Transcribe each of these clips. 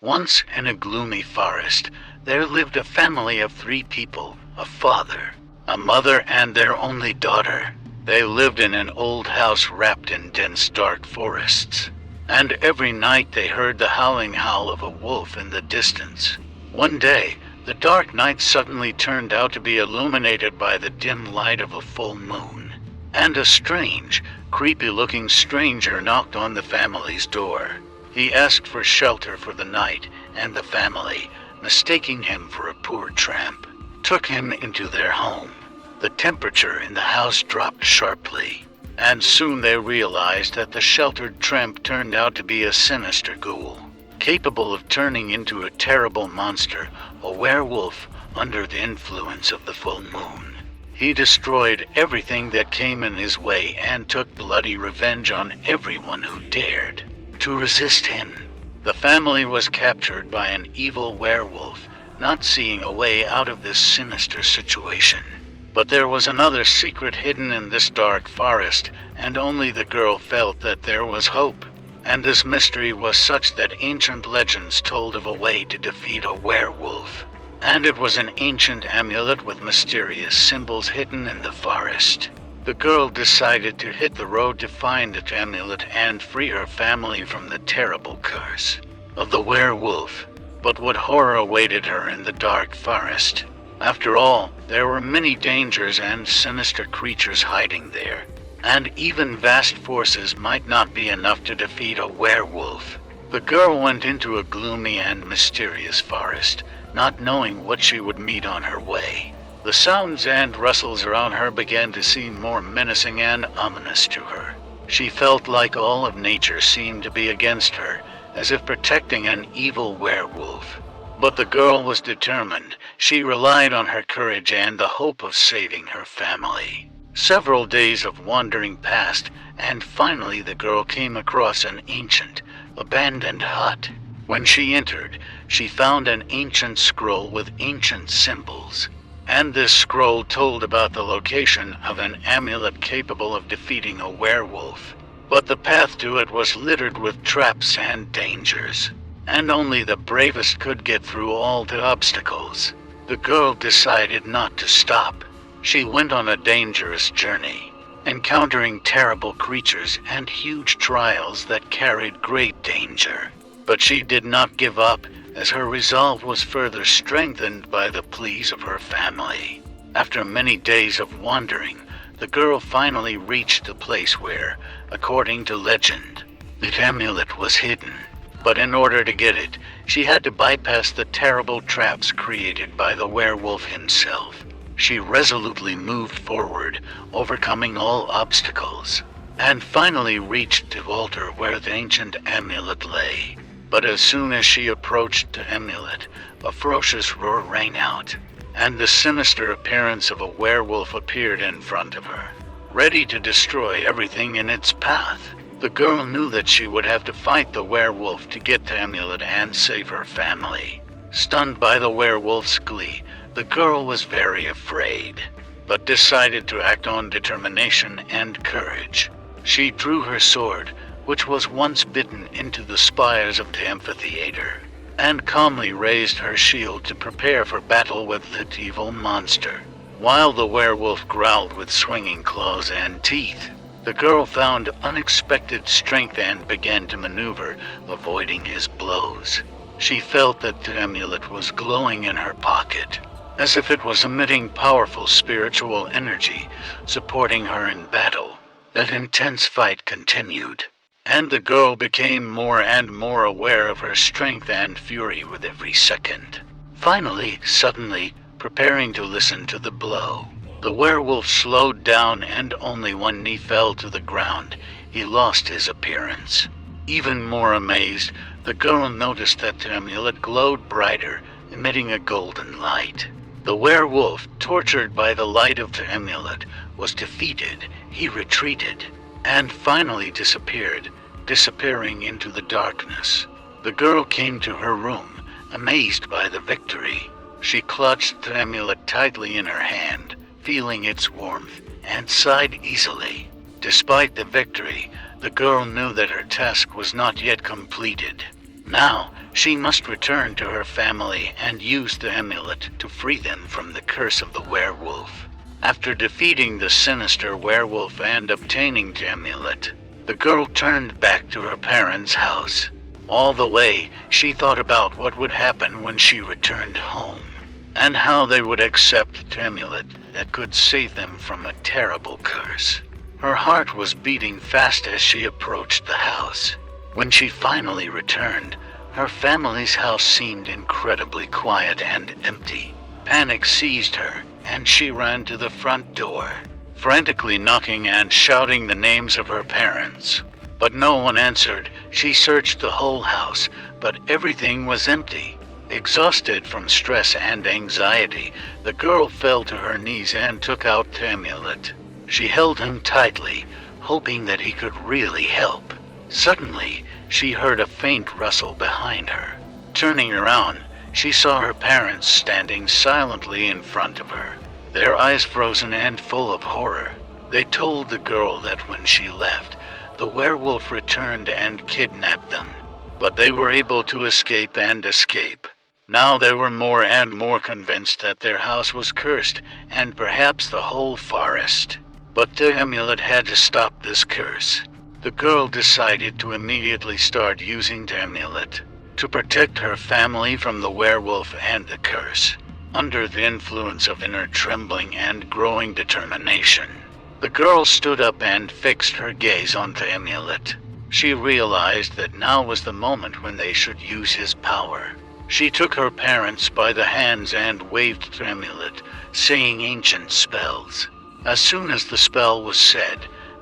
Once in a gloomy forest, there lived a family of 3 people, a father, a mother, and their only daughter. They lived in an old house wrapped in dense dark forests, and every night they heard the howling howl of a wolf in the distance. One day, the dark night suddenly turned out to be illuminated by the dim light of a full moon, and a strange, creepy-looking stranger knocked on the family's door. He asked for shelter for the night, and the family, mistaking him for a poor tramp, took him into their home. The temperature in the house dropped sharply, and soon they realized that the sheltered tramp turned out to be a sinister ghoul, capable of turning into a terrible monster, a werewolf, under the influence of the full moon. He destroyed everything that came in his way and took bloody revenge on everyone who dared to resist him. The family was captured by an evil werewolf, not seeing a way out of this sinister situation. But there was another secret hidden in this dark forest, and only the girl felt that there was hope. And this mystery was such that ancient legends told of a way to defeat a werewolf. And it was an ancient amulet with mysterious symbols hidden in the forest. The girl decided to hit the road to find the amulet and free her family from the terrible curse of the werewolf. But what horror awaited her in the dark forest? After all, there were many dangers and sinister creatures hiding there, and even vast forces might not be enough to defeat a werewolf. The girl went into a gloomy and mysterious forest, not knowing what she would meet on her way. The sounds and rustles around her began to seem more menacing and ominous to her. She felt like all of nature seemed to be against her, as if protecting an evil werewolf. But the girl was determined. She relied on her courage and the hope of saving her family. Several days of wandering passed, and finally the girl came across an ancient, abandoned hut. When she entered, she found an ancient scroll with ancient symbols, and this scroll told about the location of an amulet capable of defeating a werewolf. But the path to it was littered with traps and dangers, and only the bravest could get through all the obstacles. The girl decided not to stop. She went on a dangerous journey, encountering terrible creatures and huge trials that carried great danger. But she did not give up, as her resolve was further strengthened by the pleas of her family. After many days of wandering, the girl finally reached the place where, according to legend, the amulet was hidden. But in order to get it, she had to bypass the terrible traps created by the werewolf himself. She resolutely moved forward, overcoming all obstacles, and finally reached the altar where the ancient amulet lay. But as soon as she approached the amulet, a ferocious roar rang out, and the sinister appearance of a werewolf appeared in front of her, ready to destroy everything in its path. The girl knew that she would have to fight the werewolf to get the amulet and save her family. Stunned by the werewolf's glee, the girl was very afraid, but decided to act on determination and courage. She drew her sword, which was once bitten, into the spires of the amphitheater, and calmly raised her shield to prepare for battle with the evil monster. While the werewolf growled with swinging claws and teeth, the girl found unexpected strength and began to maneuver, avoiding his blows. She felt that the amulet was glowing in her pocket, as if it was emitting powerful spiritual energy, supporting her in battle. That intense fight continued, and the girl became more and more aware of her strength and fury with every second. Finally, suddenly, preparing to listen to the blow, the werewolf slowed down, and only when he fell to the ground, he lost his appearance. Even more amazed, the girl noticed that the amulet glowed brighter, emitting a golden light. The werewolf, tortured by the light of the amulet, was defeated. He retreated, and finally disappeared, disappearing into the darkness. The girl came to her room, amazed by the victory. She clutched the amulet tightly in her hand, feeling its warmth, and sighed easily. Despite the victory, the girl knew that her task was not yet completed. Now, She must return to her family and use the amulet to free them from the curse of the werewolf. After defeating the sinister werewolf and obtaining the amulet, the girl turned back to her parents' house. All the way, she thought about what would happen when she returned home, and how they would accept the amulet that could save them from a terrible curse. Her heart was beating fast as she approached the house. When she finally returned, her family's house seemed incredibly quiet and empty. Panic seized her, and she ran to the front door, frantically knocking and shouting the names of her parents. But no one answered. She searched the whole house, but everything was empty. Exhausted from stress and anxiety, the girl fell to her knees and took out the amulet. She held him tightly, hoping that he could really help. Suddenly, she heard a faint rustle behind her. Turning around, she saw her parents standing silently in front of her, their eyes frozen and full of horror. They told the girl that when she left, the werewolf returned and kidnapped them, but they were able to escape. Now they were more and more convinced that their house was cursed, and perhaps the whole forest. But the amulet had to stop this curse. The girl decided to immediately start using the amulet to protect her family from the werewolf and the curse. Under the influence of inner trembling and growing determination, the girl stood up and fixed her gaze on the amulet. She realized that now was the moment when they should use his power. She took her parents by the hands and waved the amulet, saying ancient spells. As soon as the spell was said,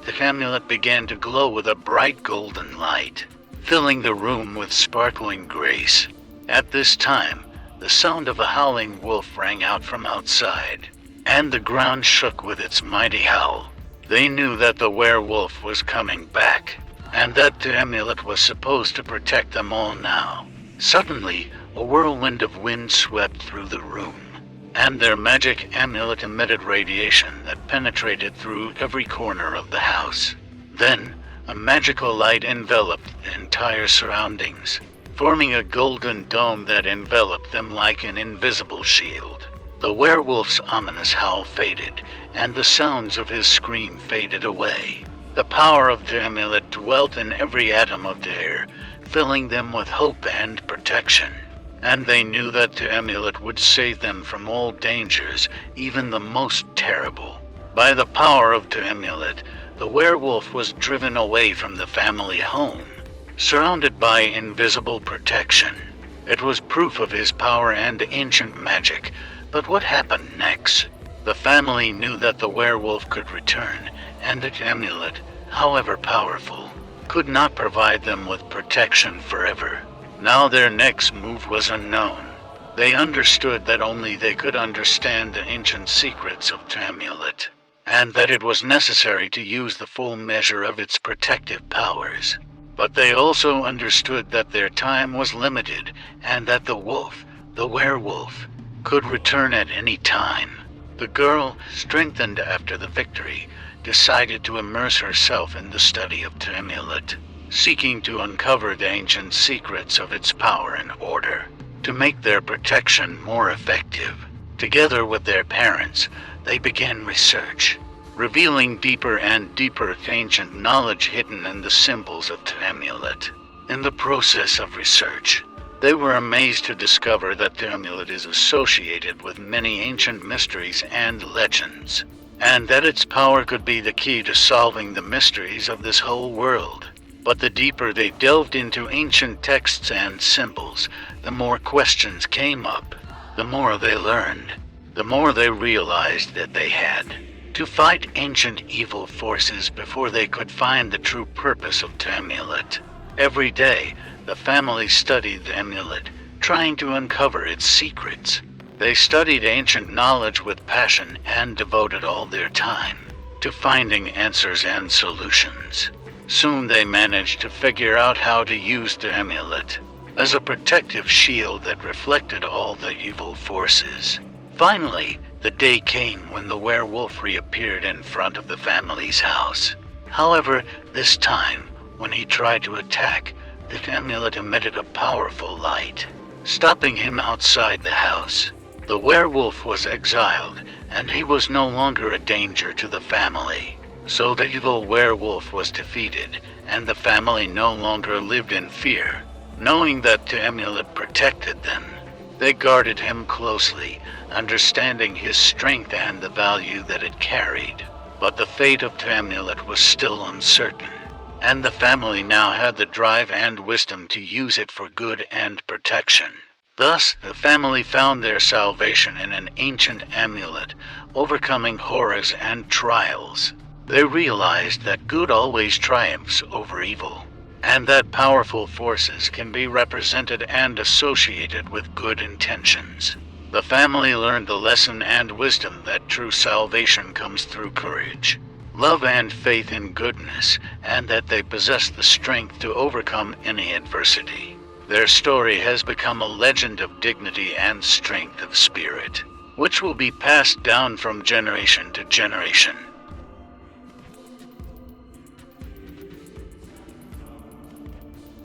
the amulet began to glow with a bright golden light, filling the room with sparkling grace. At this time, the sound of a howling wolf rang out from outside, and the ground shook with its mighty howl. They knew that the werewolf was coming back, and that the amulet was supposed to protect them all now. Suddenly, a whirlwind of wind swept through the room, and their magic amulet emitted radiation that penetrated through every corner of the house. Then, a magical light enveloped the entire surroundings, forming a golden dome that enveloped them like an invisible shield. The werewolf's ominous howl faded, and the sounds of his scream faded away. The power of the amulet dwelt in every atom of the air, filling them with hope and protection. And they knew that the amulet would save them from all dangers, even the most terrible. By the power of the amulet, the werewolf was driven away from the family home, surrounded by invisible protection. It was proof of his power and ancient magic. But what happened next? The family knew that the werewolf could return, and the amulet, however powerful, could not provide them with protection forever. Now their next move was unknown. They understood that only they could understand the ancient secrets of the amulet, and that it was necessary to use the full measure of its protective powers. But they also understood that their time was limited, and that the werewolf, could return at any time. The girl, strengthened after the victory, decided to immerse herself in the study of the amulet, seeking to uncover the ancient secrets of its power and order, to make their protection more effective. Together with their parents, they began research, revealing deeper and deeper ancient knowledge hidden in the symbols of the amulet. In the process of research, they were amazed to discover that the amulet is associated with many ancient mysteries and legends, and that its power could be the key to solving the mysteries of this whole world. But the deeper they delved into ancient texts and symbols, the more questions came up. The more they learned, the more they realized that they had to fight ancient evil forces before they could find the true purpose of the amulet. Every day, the family studied the amulet, trying to uncover its secrets. They studied ancient knowledge with passion and devoted all their time to finding answers and solutions. Soon they managed to figure out how to use the amulet as a protective shield that reflected all the evil forces. Finally, the day came when the werewolf reappeared in front of the family's house. However, this time, when he tried to attack, the amulet emitted a powerful light, stopping him outside the house. The werewolf was exiled, and he was no longer a danger to the family. So the evil werewolf was defeated, and the family no longer lived in fear, knowing that the amulet protected them. They guarded him closely, understanding his strength and the value that it carried. But the fate of the amulet was still uncertain, and the family now had the drive and wisdom to use it for good and protection. Thus, the family found their salvation in an ancient amulet, overcoming horrors and trials. They realized that good always triumphs over evil, and that powerful forces can be represented and associated with good intentions. The family learned the lesson and wisdom that true salvation comes through courage, love and faith in goodness, and that they possess the strength to overcome any adversity. Their story has become a legend of dignity and strength of spirit, which will be passed down from generation to generation.